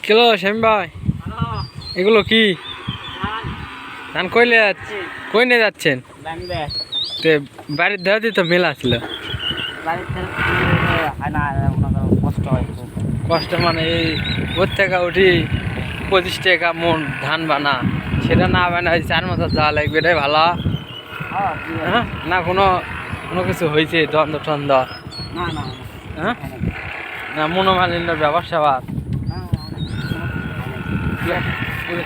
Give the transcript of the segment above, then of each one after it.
Kilo শ্যাম ভাই, এগুলো কি ধান কইলে কই নিয়ে যাচ্ছেন? তে বাড়ির দেওয়াতে তো মেলা ছিল। কষ্ট মানে এই ওর থেকে উঠি 25 টাকা মন ধান বানা, সেটা না বানাই 4 মাথা যা লাগবে এটাই ভালো। হ্যাঁ না কোনো কোনো কিছু হয়েছে দ্বন্দ্ব টন্দ্ব? হ্যাঁ না মনোমালিন্য ব্যাপার স্যাপার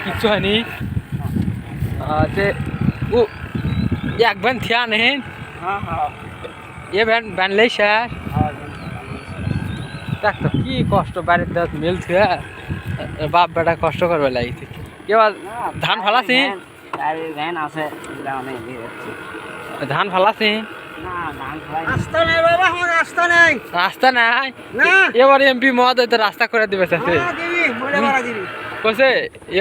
কিচ্ছু হয়নি। যে ও এক ভ্যান থিয়া নেন এ ভ্যান লেই স্যার দেখ তো কি কষ্ট বাড়ির দাঁত মিল থিয়া বাপ বেটা কষ্ট করবে লাগিছে। এবার ধান ফালাছি, ধান ফালাছি রাস্তা নাই। এবার এমপি মহোদয় তো রাস্তা করে দিবে চাচ্ছে কইছে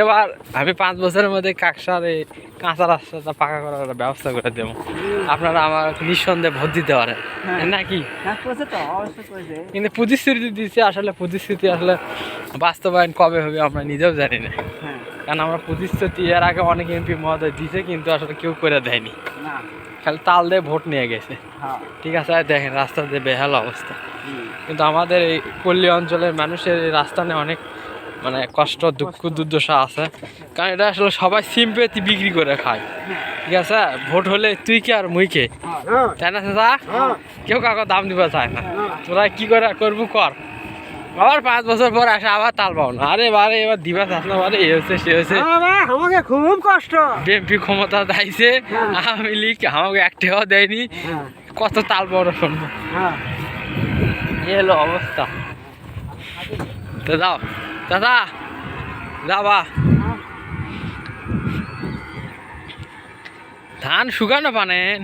এবার আমি 5 বছরের মধ্যে কাকসারে কাঁচা রাস্তাটা পাকা করার ব্যবস্থা করে দেবো, আপনারা আমার নিঃসন্দেহে ভোট দিতে পারেন নাকি? কিন্তু প্রতিশ্রুতি দিচ্ছে, আসলে প্রতিশ্রুতি আসলে বাস্তবায়ন কবে হবে আমরা নিজেও জানি না। কারণ আমরা প্রতিশ্রুতি এর আগে অনেক এমপি মহোদয় দিছে কিন্তু আসলে কেউ করে দেয়নি, খালি তাল দিয়ে ভোট নিয়ে গেছে। ঠিক আছে, দেখেন রাস্তা যে বেহাল অবস্থা। কিন্তু আমাদের এই পল্লী অঞ্চলের মানুষের এই রাস্তা নিয়ে অনেক মানে কষ্ট দুঃখ দুর্দশা আছে, কারণ এটা আসলে সবাই সিম্পেথি বিক্রি করে খায়। ঠিক আছে, ভোট হলে তুই কে আর মুই কে, তাই না চাচা? কেউ কাউকে দাম দিবা চায় না। তোরা কি করে করবো কর, আবার 5 বছর পর আসে আবার তাল পাও না। আরে বারে এবার দিবা চাস না, বারে এ হচ্ছে সে হচ্ছে, আমাকে খুব কষ্ট। বিএনপি ক্ষমতা দাইছে, আওয়ামী লীগ আমাকে একটাও দেয়নি, কত তাল বড় শুনবো। এলো অবস্থা। তো যাও দাদা যাবা, ধান শুকানো পানেন।